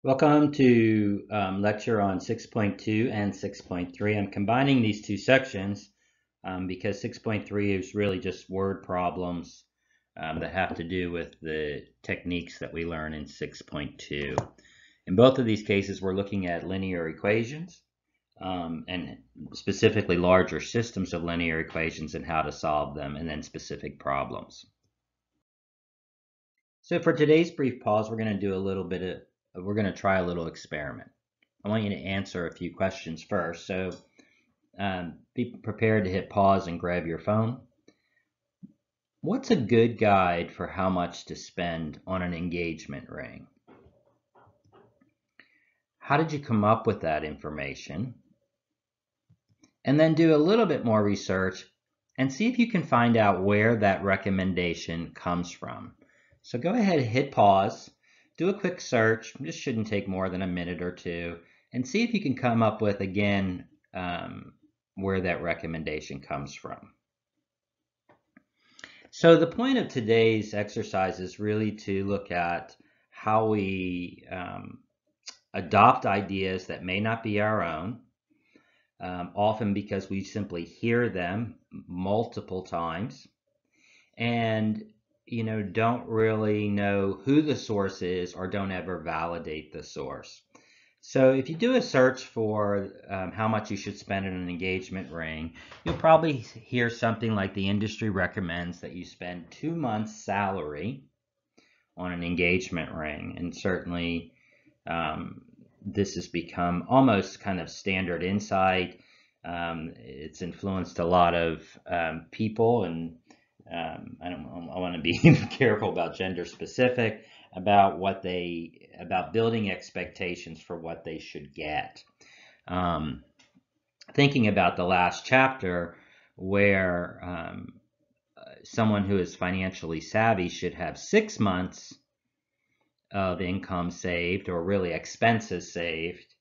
Welcome to lecture on 6.2 and 6.3. I'm combining these two sections because 6.3 is really just word problems that have to do with the techniques that we learn in 6.2. In both of these cases, we're looking at linear equations and specifically larger systems of linear equations and how to solve them, and then specific problems. So for today's brief pause, we're going to try a little experiment. I want you to answer a few questions first, so be prepared to hit pause and grab your phone. What's a good guide for how much to spend on an engagement ring? How did you come up with that information? And then do a little bit more research and see if you can find out where that recommendation comes from. So go ahead and hit pause. Do a quick search. This shouldn't take more than a minute or two, and see if you can come up with, again, where that recommendation comes from. So the point of today's exercise is really to look at how we adopt ideas that may not be our own, often because we simply hear them multiple times, and don't really know who the source is or don't ever validate the source. So if you do a search for how much you should spend on an engagement ring, you'll probably hear something like the industry recommends that you spend 2 months' salary on an engagement ring. And certainly this has become almost kind of standard insight. It's influenced a lot of people, and I want to be careful about gender specific, about building expectations for what they should get. Thinking about the last chapter, where someone who is financially savvy should have 6 months of income saved, or really expenses saved,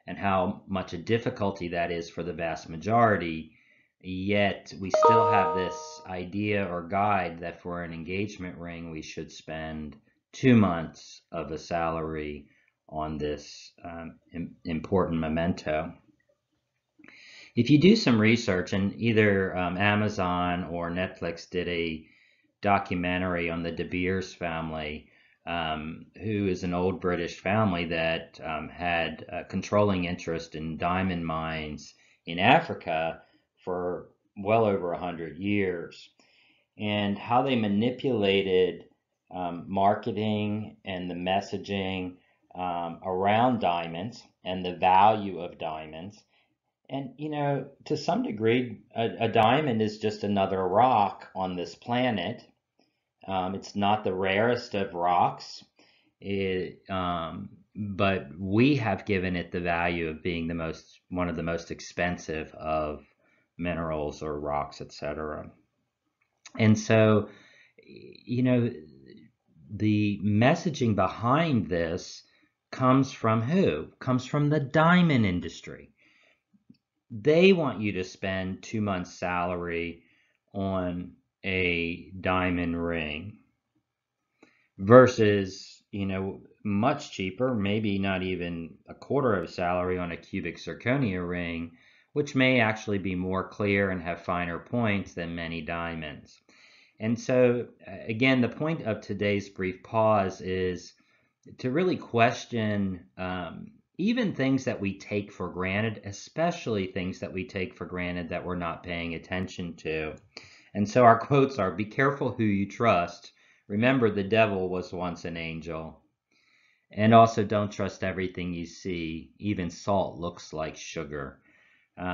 and how much a difficulty that is for the vast majority. Yet we still have this idea or guide that for an engagement ring we should spend 2 months of a salary on this important memento. If you do some research, and either Amazon or Netflix did a documentary on the De Beers family, who is an old British family that had a controlling interest in diamond mines in Africa for well over 100 years, and how they manipulated marketing and the messaging around diamonds and the value of diamonds. And to some degree, a diamond is just another rock on this planet. It's not the rarest of rocks, but we have given it the value of being one of the most expensive of minerals or rocks, etc. And so, the messaging behind this comes from who? Comes from the diamond industry. They want you to spend 2 months' salary on a diamond ring versus, much cheaper, maybe not even a quarter of a salary on a cubic zirconia ring, which may actually be more clear and have finer points than many diamonds. And so, again, the point of today's brief pause is to really question even things that we take for granted, especially things that we take for granted that we're not paying attention to. And so our quotes are, "Be careful who you trust. Remember, the devil was once an angel." And also, don't trust everything you see. Even salt looks like sugar.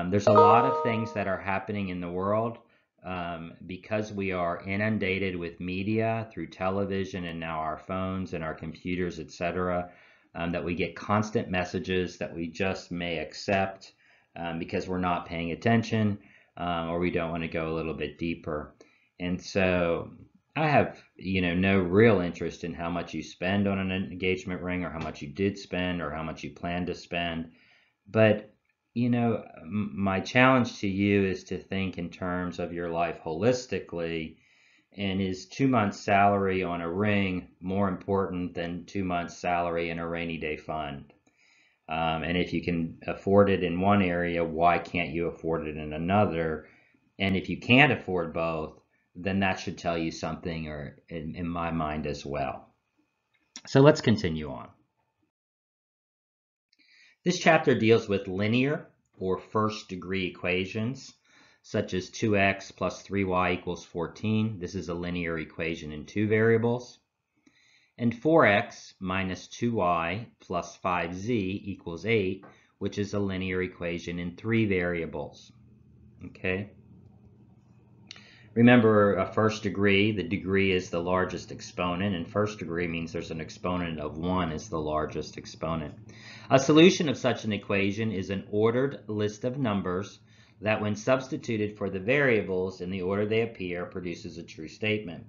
There's a lot of things that are happening in the world because we are inundated with media through television and now our phones and our computers, etc., that we get constant messages that we just may accept because we're not paying attention or we don't want to go a little bit deeper. And so I have no real interest in how much you spend on an engagement ring, or how much you did spend, or how much you plan to spend. But my challenge to you is to think in terms of your life holistically, And is 2 months' salary on a ring more important than 2 months' salary in a rainy day fund? And if you can afford it in one area, why can't you afford it in another? And if you can't afford both, then that should tell you something, or in my mind as well. So let's continue on. This chapter deals with linear or first degree equations, such as 2x plus 3y equals 14. This is a linear equation in 2 variables. And 4x minus 2y plus 5z equals 8, which is a linear equation in 3 variables. Okay? Remember, a first degree, the degree is the largest exponent, and first degree means there's an exponent of 1 as the largest exponent. A solution of such an equation is an ordered list of numbers that, when substituted for the variables in the order they appear, produces a true statement.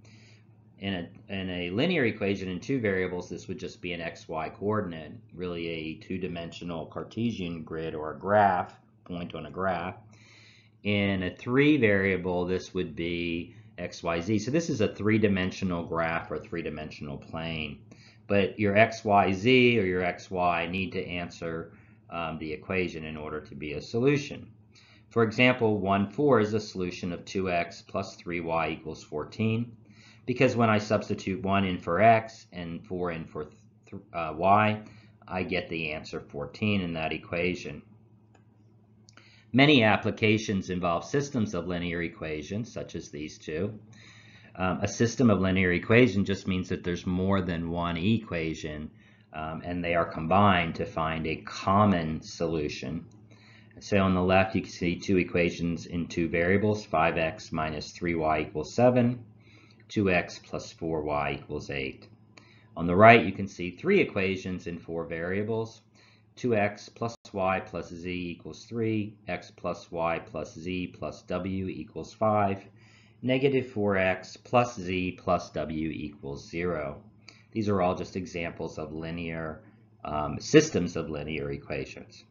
In a linear equation in 2 variables, this would just be an xy coordinate, really a 2-dimensional Cartesian grid or a graph, point on a graph. In a 3 variable, this would be xyz. So this is a 3-dimensional graph or 3-dimensional plane. But your xyz or your xy need to answer the equation in order to be a solution. For example, 1, 4 is a solution of 2x plus 3y equals 14. Because when I substitute 1 in for x and 4 in for y, I get the answer 14 in that equation. Many applications involve systems of linear equations, such as these two. A system of linear equation just means that there's more than one equation, and they are combined to find a common solution. So on the left, you can see 2 equations in 2 variables, 5x minus 3y equals 7, 2x plus 4y equals 8. On the right, you can see 3 equations in 4 variables, 2x plus y plus z equals 3, x plus y plus z plus w equals 5, negative 4x plus z plus w equals 0. These are all just examples of linear systems of linear equations.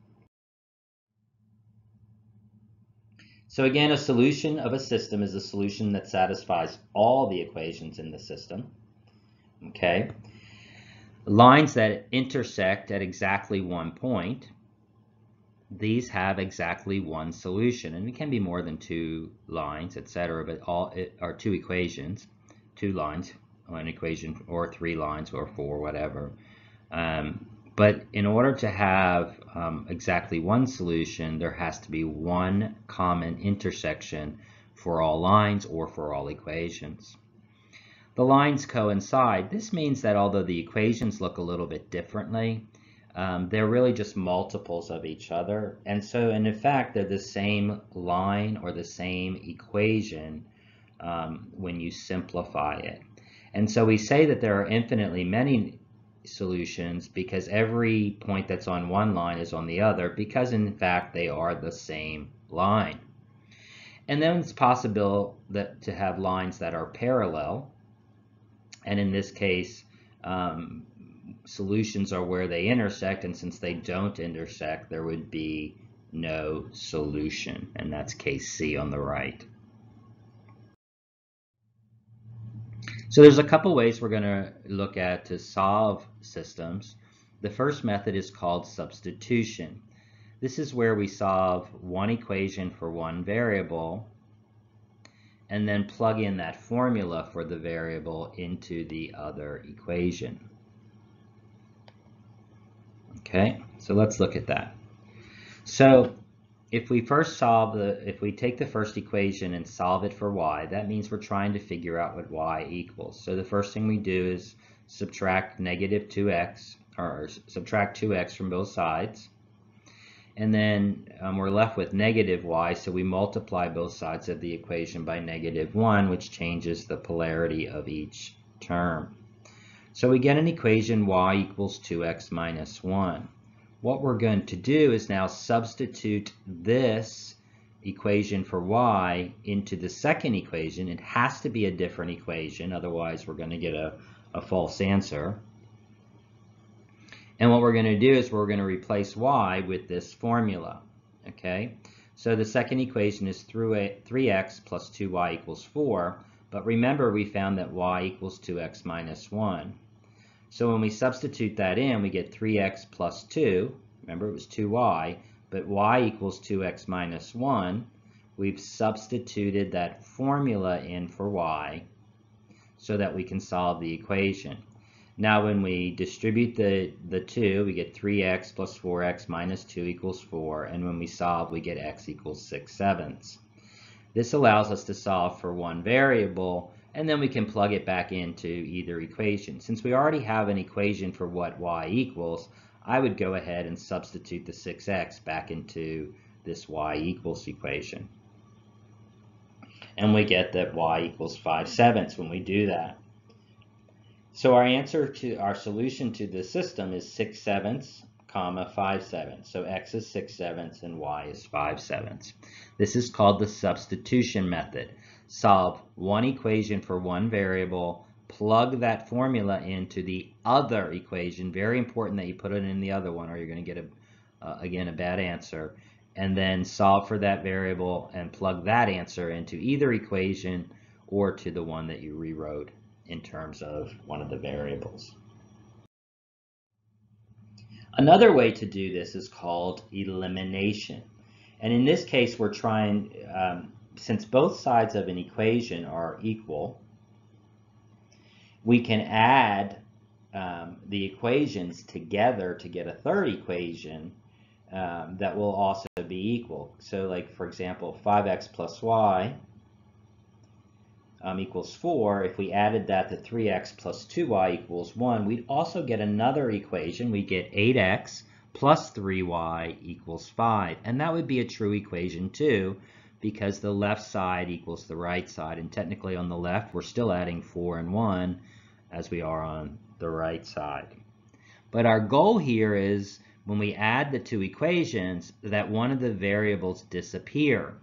So again, a solution of a system is a solution that satisfies all the equations in the system. Okay. Lines that intersect at exactly one point, these have exactly one solution, and it can be more than 2 lines, etc., but all are 2 equations, 2 lines, one equation, or 3 lines, or 4, whatever. But in order to have exactly one solution, there has to be one common intersection for all lines or for all equations. The lines coincide. This means that although the equations look a little bit differently, they're really just multiples of each other. And so, in fact, they're the same line or the same equation when you simplify it. And so we say that there are infinitely many solutions because every point that's on one line is on the other, because in fact they are the same line. And then it's possible that to have lines that are parallel, and in this case solutions are where they intersect, and since they don't intersect, there would be no solution, and that's case C on the right. So there's a couple ways we're going to look at to solve systems. The first method is called substitution. This is where we solve one equation for one variable and then plug in that formula for the variable into the other equation. Okay, so let's look at that. So if we take the first equation and solve it for y, that means we're trying to figure out what y equals. So the first thing we do is subtract negative 2x, or subtract 2x from both sides. And then we're left with negative y, so we multiply both sides of the equation by negative 1, which changes the polarity of each term. So we get an equation y equals 2x minus 1. What we're going to do is now substitute this equation for y into the second equation. It has to be a different equation, otherwise we're going to get a false answer. And what we're going to do is we're going to replace y with this formula. Okay, so the second equation is 3x plus 2y equals 4. But remember, we found that y equals 2x minus 1. So when we substitute that in, we get 3x plus 2. Remember, it was 2y, but y equals 2x minus 1. We've substituted that formula in for y so that we can solve the equation. Now when we distribute the 2, we get 3x plus 4x minus 2 equals 4, and when we solve, we get x equals 6/7. This allows us to solve for one variable, and then we can plug it back into either equation. Since we already have an equation for what y equals, I would go ahead and substitute the 6x back into this y equals equation. And we get that y equals 5/7 when we do that. So our solution to the system is 6/7, 5/7. So x is 6/7 and y is 5/7. This is called the substitution method. Solve one equation for one variable, plug that formula into the other equation. Very important that you put it in the other one or you're going to get again a bad answer. And then solve for that variable and plug that answer into either equation or to the one that you rewrote in terms of one of the variables. Another way to do this is called elimination. And in this case, we're trying, since both sides of an equation are equal, we can add the equations together to get a third equation that will also be equal. So like, for example, 5x plus y equals 4. If we added that to 3x plus 2y equals 1, we'd also get another equation. We get 8x plus 3y equals 5. And that would be a true equation too, because the left side equals the right side. And technically on the left, we're still adding 4 and 1 as we are on the right side. But our goal here is when we add the two equations that one of the variables disappear.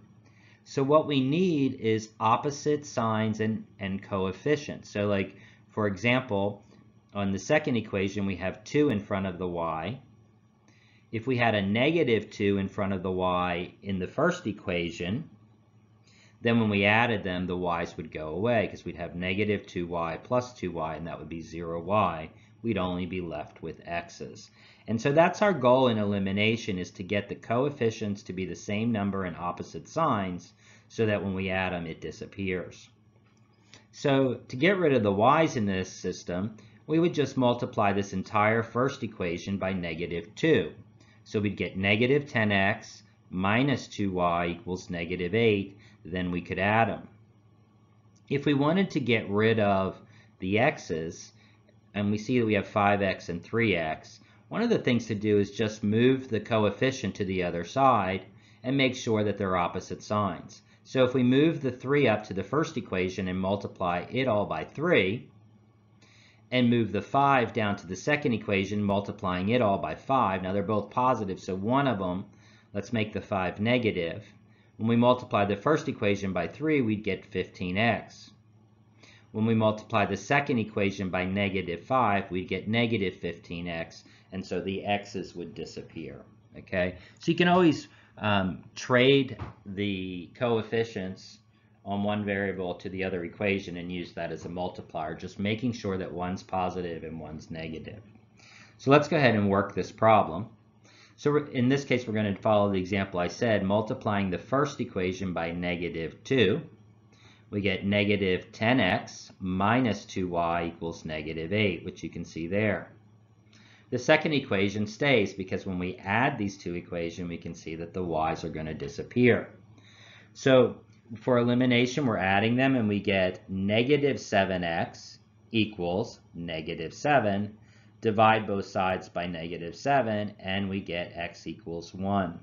So what we need is opposite signs and coefficients. So like, for example, on the second equation, we have 2 in front of the y. If we had a negative 2 in front of the y in the first equation, then when we added them, the y's would go away because we'd have negative 2y plus 2y, and that would be 0y. We'd only be left with x's. And so that's our goal in elimination, is to get the coefficients to be the same number in opposite signs so that when we add them, it disappears. So to get rid of the y's in this system, we would just multiply this entire first equation by negative 2. So we'd get negative 10x minus 2y equals negative 8. Then we could add them. If we wanted to get rid of the x's, and we see that we have 5x and 3x, one of the things to do is just move the coefficient to the other side and make sure that they're opposite signs. So if we move the 3 up to the first equation and multiply it all by 3, and move the 5 down to the second equation, multiplying it all by 5, now they're both positive, so one of them, let's make the 5 negative. When we multiply the first equation by 3, we'd get 15x. When we multiply the second equation by negative 5, we'd get negative 15x, and so the x's would disappear. Okay, so you can always trade the coefficients on one variable to the other equation and use that as a multiplier, just making sure that one's positive and one's negative. So let's go ahead and work this problem. So in this case, we're going to follow the example I said, multiplying the first equation by negative 2. We get negative 10x minus 2y equals negative 8, which you can see there. The second equation stays because when we add these two equations, we can see that the y's are going to disappear. So for elimination, we're adding them and we get negative 7x equals negative 7. Divide both sides by negative 7 and we get x equals 1.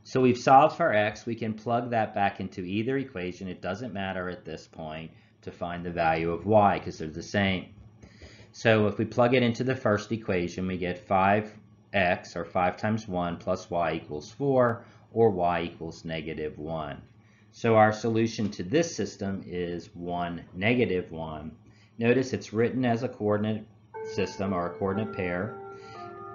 So we've solved for x. We can plug that back into either equation. It doesn't matter at this point to find the value of y because they're the same. So if we plug it into the first equation, we get 5x, or 5 times 1, plus y equals 4, or y equals negative 1. So our solution to this system is 1, negative 1. Notice it's written as a coordinate system or a coordinate pair.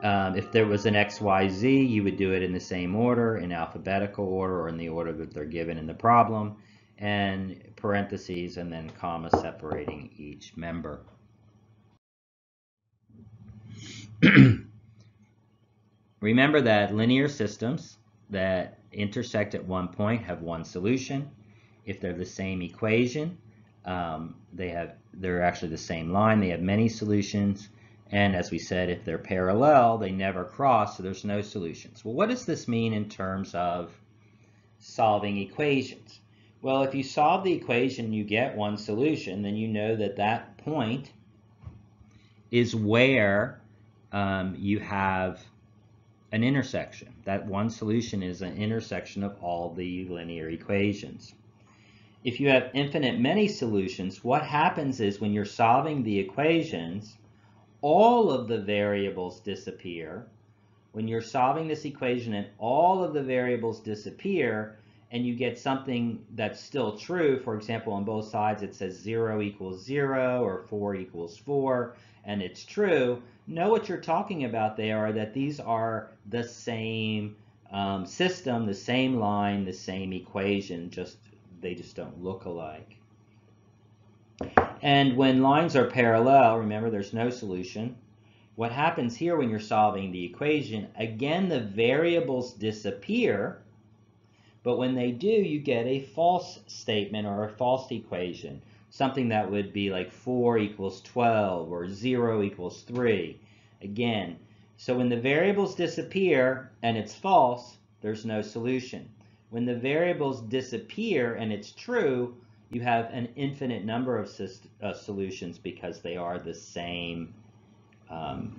If there was an x, y, z, you would do it in the same order, in alphabetical order, or in the order that they're given in the problem. And parentheses and then comma separating each member. Remember that linear systems that intersect at one point have one solution. If they're the same equation, they're actually the same line. They have many solutions. And as we said, if they're parallel, they never cross, so there's no solutions. Well, what does this mean in terms of solving equations? Well, if you solve the equation, you get one solution, then you know that that point is where you have an intersection. That one solution is an intersection of all the linear equations. If you have infinite many solutions, what happens is when you're solving the equations, all of the variables disappear. When you're solving this equation and all of the variables disappear, and you get something that's still true, for example, on both sides it says 0 equals 0 or 4 equals 4, and it's true, know what you're talking about there are that these are the same system, the same line, the same equation, they just don't look alike. And when lines are parallel, remember there's no solution. What happens here when you're solving the equation, again the variables disappear, but when they do, you get a false statement or a false equation. Something that would be like 4 equals 12 or 0 equals 3. Again, so when the variables disappear and it's false, there's no solution. When the variables disappear and it's true, you have an infinite number of solutions because they are the same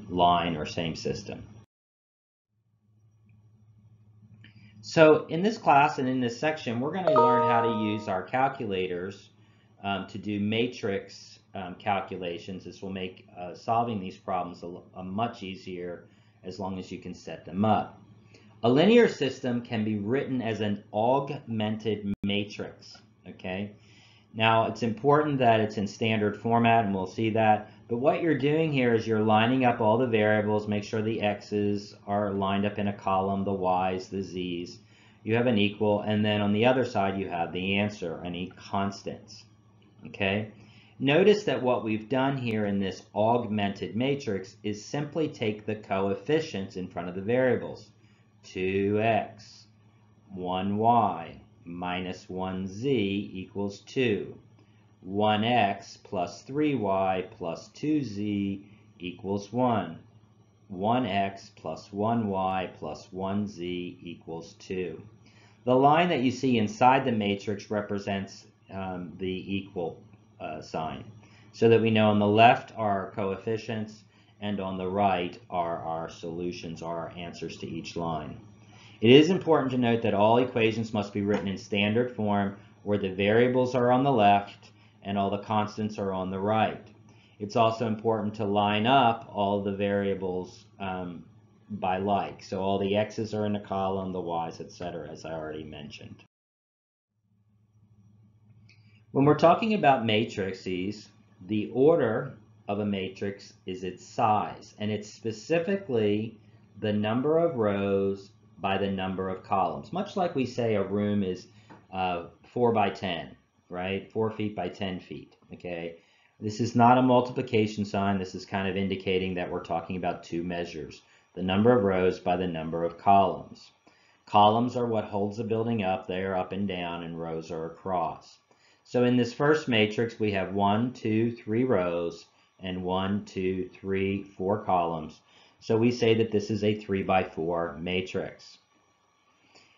line or same system. So in this class and in this section, we're going to learn how to use our calculators to do matrix calculations. This will make solving these problems much easier as long as you can set them up. A linear system can be written as an augmented matrix, okay? Now, it's important that it's in standard format, and we'll see that. But what you're doing here is you're lining up all the variables, make sure the x's are lined up in a column, the y's, the z's. You have an equal, and then on the other side you have the answer, any constants. Okay? Notice that what we've done here in this augmented matrix is simply take the coefficients in front of the variables. 2x, 1y, minus 1z equals 2. 1x plus 3y plus 2z equals 1. 1x plus 1y plus 1z equals 2. The line that you see inside the matrix represents the equal sign, so that we know on the left are our coefficients and on the right are our solutions, our answers to each line. It is important to note that all equations must be written in standard form where the variables are on the left and all the constants are on the right. It's also important to line up all the variables by like. So all the x's are in a column, the y's, etc., as I already mentioned. When we're talking about matrices, the order of a matrix is its size, and it's specifically the number of rows by the number of columns. Much like we say a room is 4 by 10, right? 4 feet by 10 feet, okay? This is not a multiplication sign. This is kind of indicating that we're talking about two measures, the number of rows by the number of columns. Columns are what holds the building up. They are up and down, and rows are across. So in this first matrix, we have 1, 2, 3 rows and 1, 2, 3, 4 columns. So we say that this is a 3 by 4 matrix.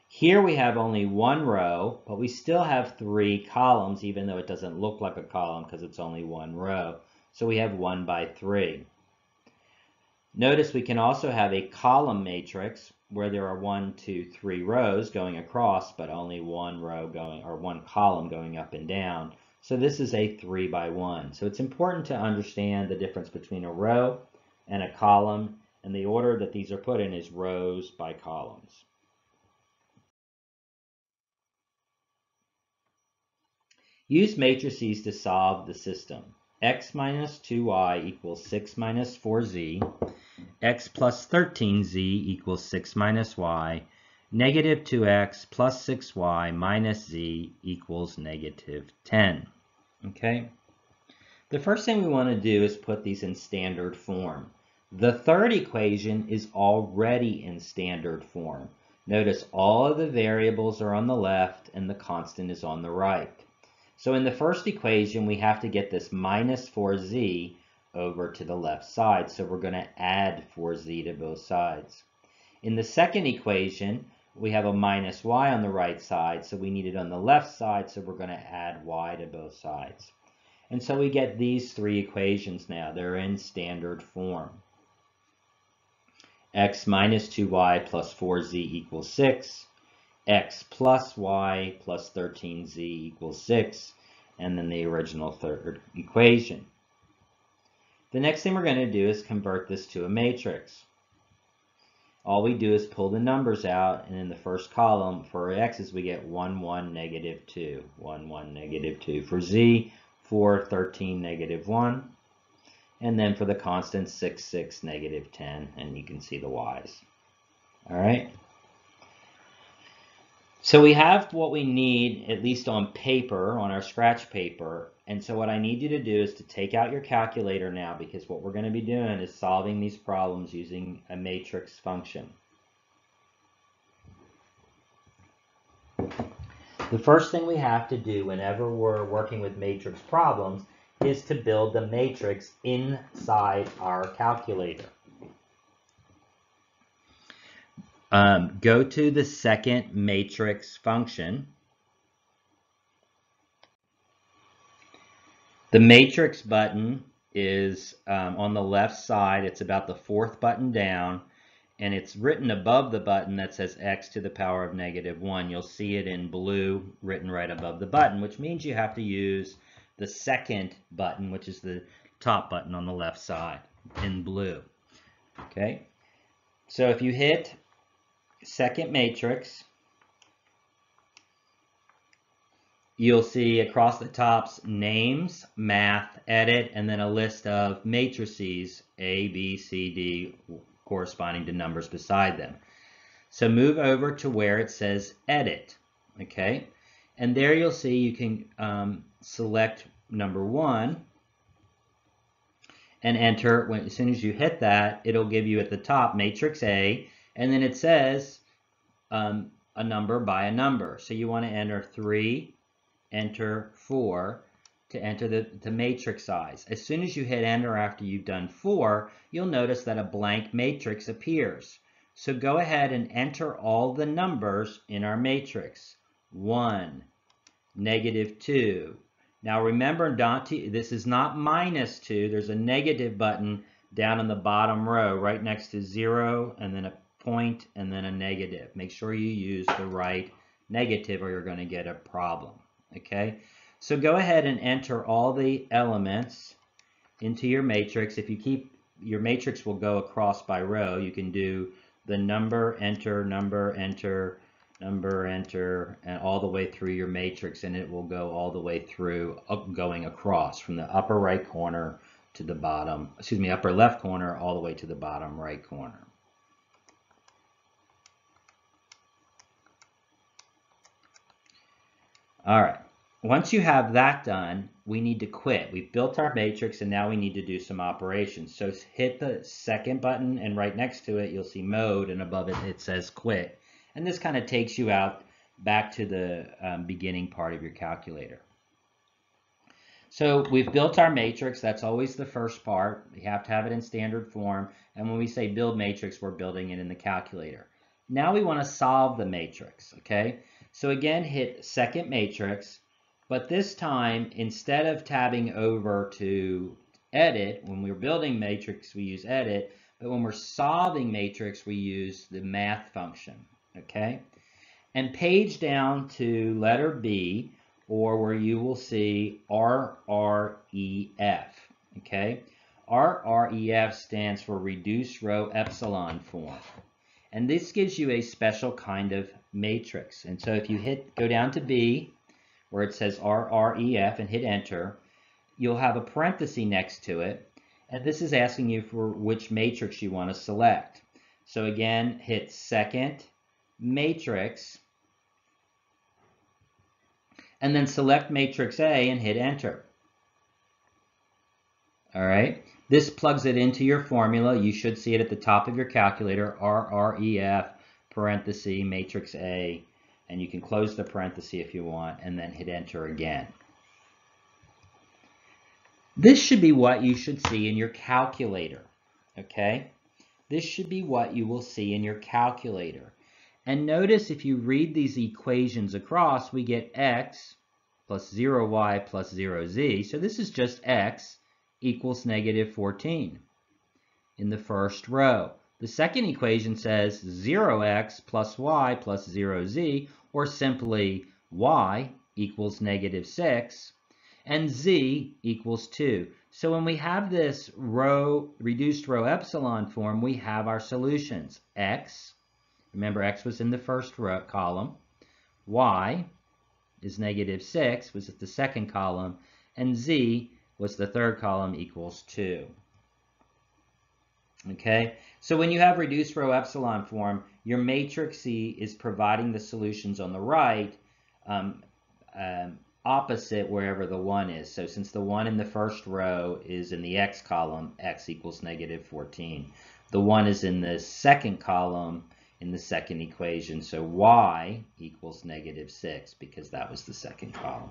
Here we have only 1 row, but we still have 3 columns, even though it doesn't look like a column because it's only 1 row. So we have 1 by 3. Notice we can also have a column matrix where there are 1, 2, 3 rows going across, but only 1 row going, or 1 column going up and down. So this is a 3 by 1. So it's important to understand the difference between a row and a column, and the order that these are put in is rows by columns. Use matrices to solve the system. X minus 2y equals 6 minus 4z. X plus 13z equals 6 minus y. Negative 2x plus 6y minus z equals negative 10. Okay? The first thing we want to do is put these in standard form. The third equation is already in standard form. Notice all of the variables are on the left and the constant is on the right. So in the first equation, we have to get this minus 4z over to the left side. So we're going to add 4z to both sides. In the second equation, we have a minus y on the right side, so we need it on the left side, so we're going to add y to both sides. And so we get these three equations now. They're in standard form. X minus 2y plus 4z equals 6. X plus y plus 13z equals 6. And then the original third equation. The next thing we're going to do is convert this to a matrix. All we do is pull the numbers out, and in the first column for x's we get 1, 1, negative 2. 1, 1, negative 2. For z, 4, 13, negative 1. And then for the constant, 6, 6, negative 10. And you can see the y's. All right? So we have what we need, at least on paper, on our scratch paper. And so what I need you to do is to take out your calculator now, because what we're going to be doing is solving these problems using a matrix function. The first thing we have to do whenever we're working with matrix problems is to build the matrix inside our calculator. Go to the second matrix function. The matrix button is on the left side. It's about the fourth button down, and it's written above the button that says x to the power of negative 1. You'll see it in blue written right above the button, which means you have to use the second button, which is the top button on the left side in blue. Okay, so if you hit second matrix, you'll see across the tops names, math, edit, and then a list of matrices A, B, C, D corresponding to numbers beside them. So move over to where it says edit, okay? And there you'll see you can select number 1 and enter. As soon as you hit that, it'll give you at the top matrix A, and then it says a number by a number. So you want to enter 3, enter 4 to enter the matrix size. As soon as you hit enter after you've done 4, you'll notice that a blank matrix appears. So go ahead and enter all the numbers in our matrix. 1, negative 2. Now remember, this is not minus 2. There's a negative button down in the bottom row right next to 0 and then a point and then a negative. Make sure you use the right negative or you're going to get a problem. Okay, so go ahead and enter all the elements into your matrix. If you keep your matrix will go across by row. You can do the number, enter, number, enter, number, enter, and all the way through your matrix, and it will go all the way through, going across from the upper right corner to the bottom, upper left corner all the way to the bottom right corner. All right, once you have that done, we need to quit. We've built our matrix and now we need to do some operations. So hit the second button and right next to it you'll see mode, and above it it says quit. And this kind of takes you out back to the beginning part of your calculator. So we've built our matrix. That's always the first part. We have to have it in standard form. And when we say build matrix, we're building it in the calculator. Now we want to solve the matrix, okay? So again, hit second matrix, but this time, instead of tabbing over to edit, when we're building matrix, we use edit, but when we're solving matrix, we use the math function, okay? And page down to letter B, or where you will see RREF, okay? RREF stands for reduced row epsilon form. And this gives you a special kind of matrix. And so if you go down to B, where it says RREF, and hit enter, you'll have a parenthesis next to it. And this is asking you for which matrix you want to select. So again, hit second matrix, and then select matrix A and hit enter. All right, this plugs it into your formula. You should see it at the top of your calculator, RREF, parenthesis, matrix A, and you can close the parenthesis if you want, and then hit enter again. This should be what you should see in your calculator, okay? This should be what you will see in your calculator. And notice if you read these equations across, we get x plus 0y plus 0z. So this is just x equals negative 14 in the first row. The second equation says 0x plus y plus 0z, or simply y equals negative 6, and z equals 2. So when we have this reduced row epsilon form, we have our solutions. X, remember x was in the first row column, y is negative 6, was at the second column, and z was the third column, equals 2. Okay, so when you have reduced row epsilon form, your matrix C is providing the solutions on the right opposite wherever the 1 is. So since the 1 in the first row is in the x column, x equals negative 14. The 1 is in the second column in the second equation, so y equals negative 6 because that was the second column.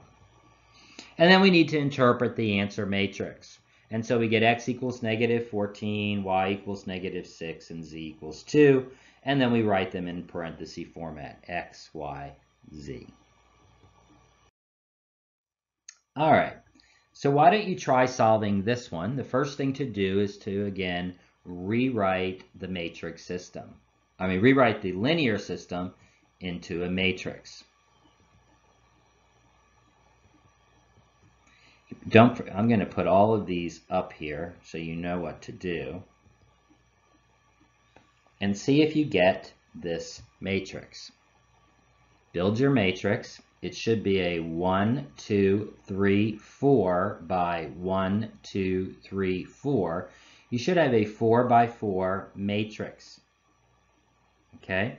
And then we need to interpret the answer matrix. And so we get x equals negative 14, y equals negative 6, and z equals 2. And then we write them in parenthesis format, x, y, z. All right, so why don't you try solving this one? The first thing to do is to, again, rewrite the matrix system. Rewrite the linear system into a matrix. I'm going to put all of these up here so you know what to do. And see if you get this matrix. Build your matrix. It should be a 1, 2, 3, 4 by 1, 2, 3, 4. You should have a 4 by 4 matrix. Okay?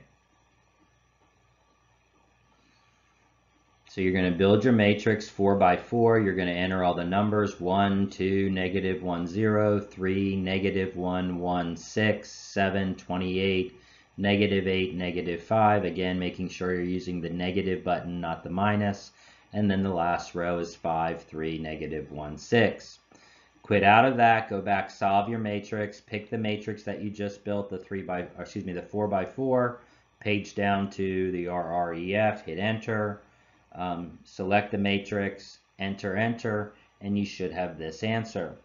So you're going to build your matrix 4 by 4. You're going to enter all the numbers 1, 2, negative 1, 0, 3, negative 1, 1, 6, 7, 28, negative 8, negative 5. Again, making sure you're using the negative button, not the minus. And then the last row is 5, 3, negative 1, 6. Quit out of that. Go back, solve your matrix. Pick the matrix that you just built, the 4 by 4. Page down to the RREF. Hit enter. Select the matrix, enter, enter, and you should have this answer.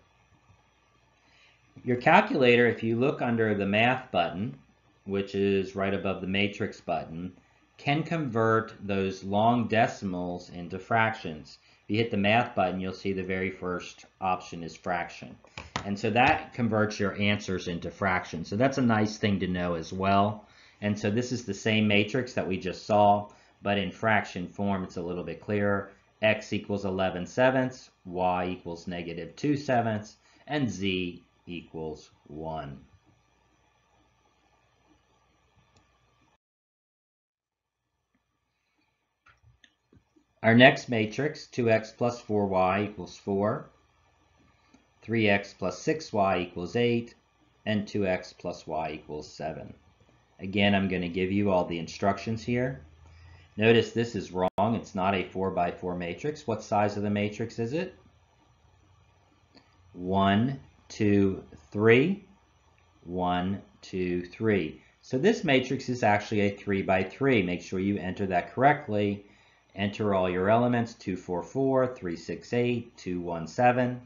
Your calculator, if you look under the math button, which is right above the matrix button, can convert those long decimals into fractions. If you hit the math button, you'll see the very first option is fraction. And so that converts your answers into fractions. So that's a nice thing to know as well. And so this is the same matrix that we just saw, but in fraction form, it's a little bit clearer. X equals 11 sevenths, y equals negative 2 sevenths, and z equals 1. Our next matrix, 2x plus 4y equals 4, 3x plus 6y equals 8, and 2x plus y equals 7. Again, I'm going to give you all the instructions here. Notice this is wrong. It's not a 4 by 4 matrix. What size of the matrix is it? 1, 2, 3. 1, 2, 3. So this matrix is actually a 3 by 3. Make sure you enter that correctly. Enter all your elements, 2, 4, 4, 3, 6, 8, 2, 1, 7.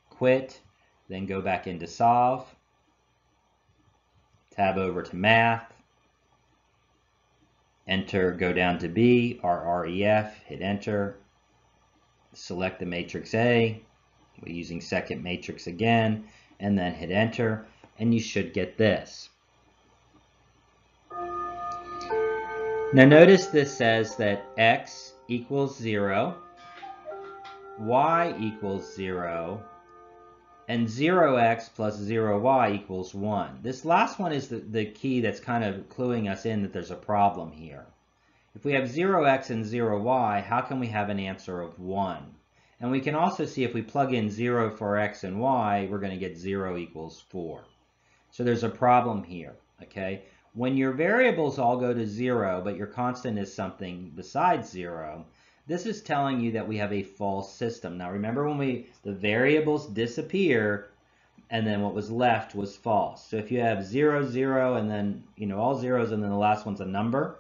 Quit. Then go back into solve. Tab over to math. Enter, go down to B, RREF, hit enter. Select the matrix A. We're using second matrix again, and then hit enter, and you should get this. Now notice this says that x equals 0, y equals 0, and 0x plus 0y equals 1. This last one is the key that's kind of cluing us in that there's a problem here. If we have 0x and 0y, how can we have an answer of 1? And we can also see if we plug in 0 for x and y, we're going to get 0 equals 4. So there's a problem here, okay? When your variables all go to 0, but your constant is something besides 0, this is telling you that we have a false system. Now remember when the variables disappeared and then what was left was false. So if you have 0, 0, and then all zeros and then the last one's a number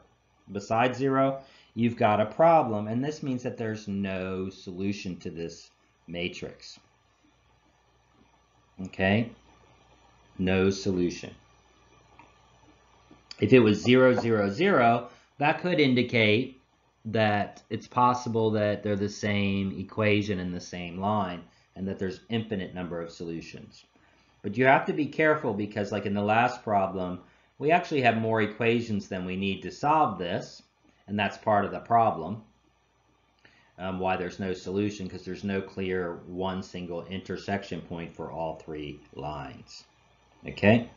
besides 0, you've got a problem. And this means that there's no solution to this matrix. Okay? No solution. If it was 0, 0, 0, that could indicate that it's possible that they're the same equation in the same line and that there's infinite number of solutions. But you have to be careful because like in the last problem, we actually have more equations than we need to solve this, and that's part of the problem. Why there's no solution, because there's no clear one single intersection point for all three lines. Okay?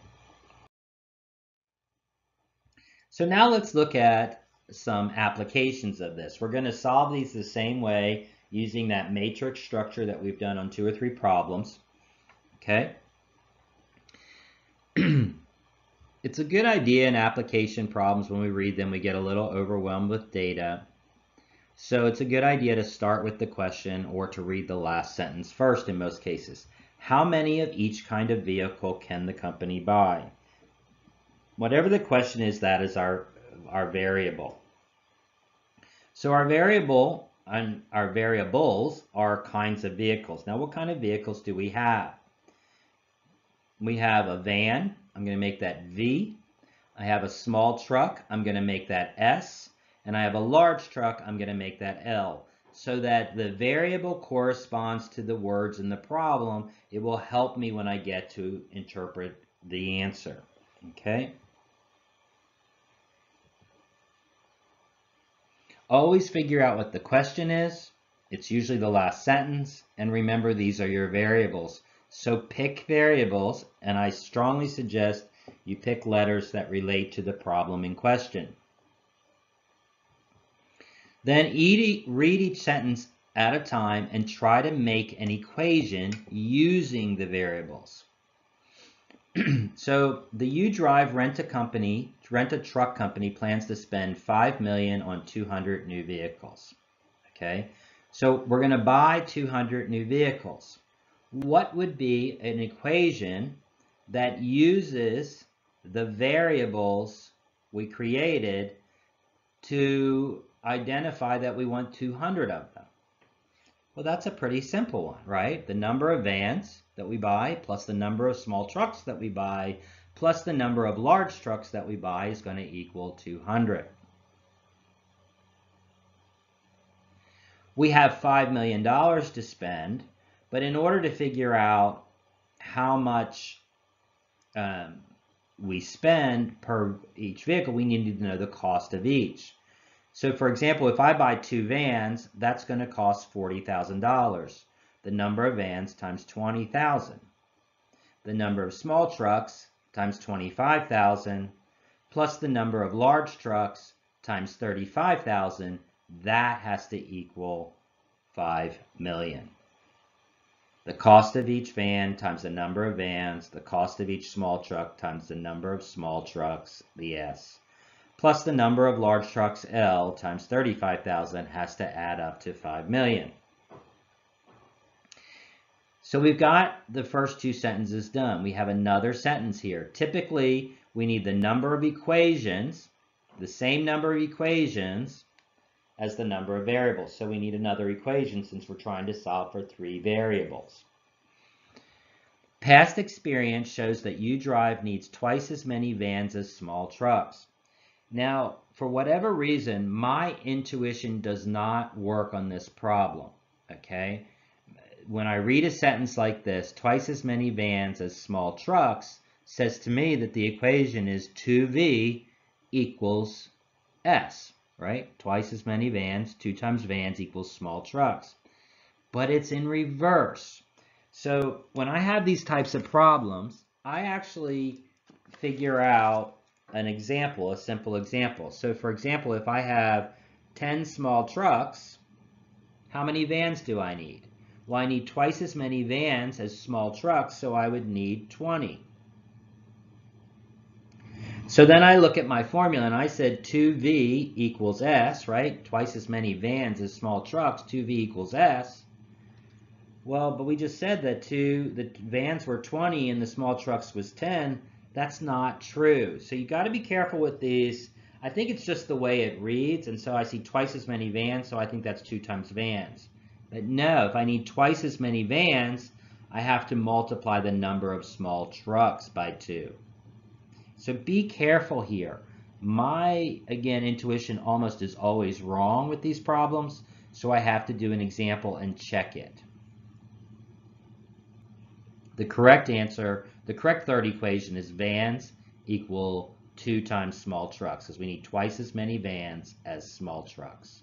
So now let's look at some applications of this. We're going to solve these the same way using that matrix structure that we've done on 2 or 3 problems. Okay? It's a good idea in application problems when we read them, we get a little overwhelmed with data. So it's a good idea to start with the question or to read the last sentence first in most cases. How many of each kind of vehicle can the company buy? Whatever the question is, that is our variable. So our variable and our variables are kinds of vehicles. Now what kind of vehicles do we have? We have a van, I'm going to make that V. I have a small truck, I'm going to make that S. And I have a large truck, I'm going to make that L. So that the variable corresponds to the words in the problem. It will help me when I get to interpret the answer. Okay? Always figure out what the question is. It's usually the last sentence. And remember, these are your variables. So pick variables, and I strongly suggest you pick letters that relate to the problem in question. Then read each sentence at a time and try to make an equation using the variables. So the UDrive rent-a-truck company plans to spend $5 million on 200 new vehicles. Okay, so we're going to buy 200 new vehicles. What would be an equation that uses the variables we created to identify that we want 200 of them? Well, that's a pretty simple one, right? The number of vans that we buy plus the number of small trucks that we buy plus the number of large trucks that we buy is going to equal 200. We have $5 million to spend, but in order to figure out how much we spend per each vehicle, we need to know the cost of each. So for example, if I buy 2 vans, that's going to cost $40,000. The number of vans times 20,000. The number of small trucks times 25,000 plus the number of large trucks times 35,000. That has to equal 5 million. The cost of each van times the number of vans, the cost of each small truck times the number of small trucks, the S, plus the number of large trucks, L, times 35,000 has to add up to 5 million. So we've got the first 2 sentences done. We have another sentence here. Typically, we need the number of equations, the same number of equations as the number of variables. So we need another equation since we're trying to solve for 3 variables. Past experience shows that UDrive needs twice as many vans as small trucks. Now, for whatever reason, my intuition does not work on this problem, okay? When I read a sentence like this, twice as many vans as small trucks, says to me that the equation is 2V equals S, right? Twice as many vans, 2 times vans equals small trucks. But it's in reverse. So when I have these types of problems, I actually figure out an example, a simple example. So for example, if I have 10 small trucks, how many vans do I need? Well, I need twice as many vans as small trucks, so I would need 20. So then I look at my formula and I said 2V equals S, right? Twice as many vans as small trucks, 2V equals S. Well, but we just said that the vans were 20 and the small trucks was 10. That's not true. So you got to be careful with these. I think it's just the way it reads, and so I see twice as many vans, so I think that's 2 times vans. But no, if I need twice as many vans, I have to multiply the number of small trucks by 2. So be careful here. My, again, intuition almost is always wrong with these problems, so I have to do an example and check it. The correct answer, the correct third equation is vans equal 2 times small trucks, because we need twice as many vans as small trucks.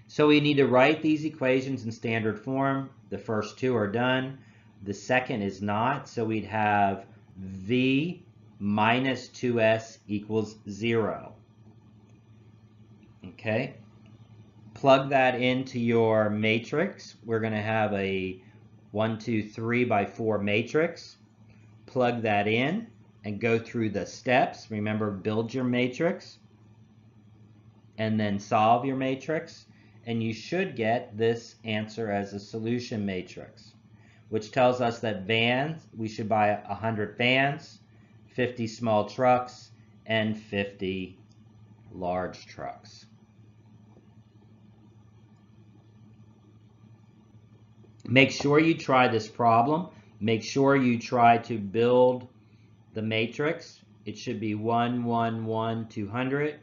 So we need to write these equations in standard form. The first 2 are done. The second is not, so we'd have V minus 2S equals 0. Okay? Plug that into your matrix. We're going to have a 1, 2, 3 by 4 matrix. Plug that in and go through the steps. Remember, build your matrix and then solve your matrix. And you should get this answer as a solution matrix, which tells us that vans, we should buy 100 vans, 50 small trucks, and 50 large trucks. Make sure you try this problem. Make sure you try to build the matrix. It should be 1, 1, 1, 200,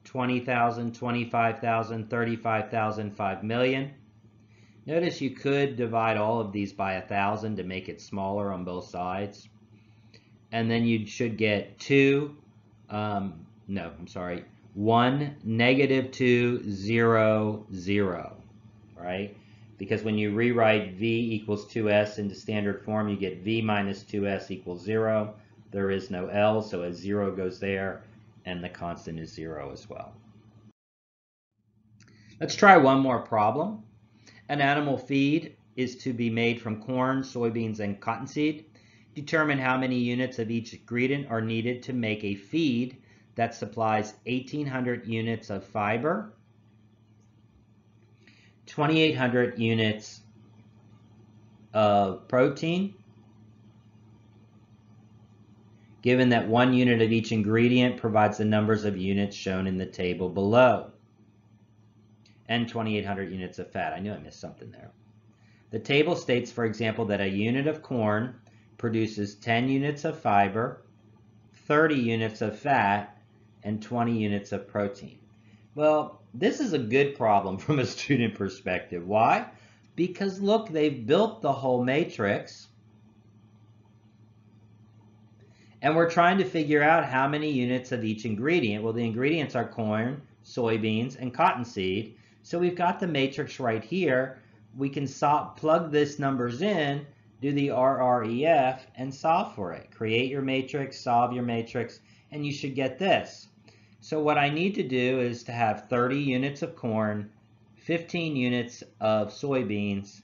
20,000, 25,000, 35,000, 5 million. Notice you could divide all of these by 1,000 to make it smaller on both sides. And then you should get 1, negative 2, 0, 0, right? Because when you rewrite V equals 2S into standard form, you get V minus 2S equals 0. There is no L, so a 0 goes there, and the constant is 0 as well. Let's try one more problem. An animal feed is to be made from corn, soybeans, and cottonseed. Determine how many units of each ingredient are needed to make a feed that supplies 1,800 units of fiber, 2,800 units of protein, given that 1 unit of each ingredient provides the numbers of units shown in the table below, and 2,800 units of fat. I knew I missed something there. The table states, for example, that a unit of corn produces 10 units of fiber, 30 units of fat, and 20 units of protein. Well, this is a good problem from a student perspective. Why? Because look, they've built the whole matrix, and we're trying to figure out how many units of each ingredient. Well, the ingredients are corn, soybeans, and cottonseed. So we've got the matrix right here. We can plug this numbers in, do the RREF, and solve for it. Create your matrix, solve your matrix, and you should get this. So what I need to do is to have 30 units of corn, 15 units of soybeans,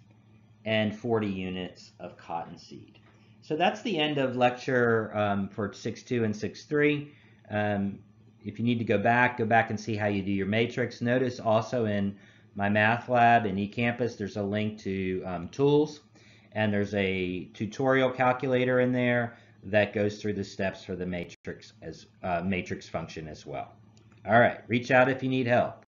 and 40 units of cottonseed. So that's the end of lecture for 6.2 and 6.3. If you need to go back and see how you do your matrix. Notice also in my math lab in eCampus, there's a link to tools, and there's a tutorial calculator in there that goes through the steps for the matrix function as well. All right, reach out if you need help.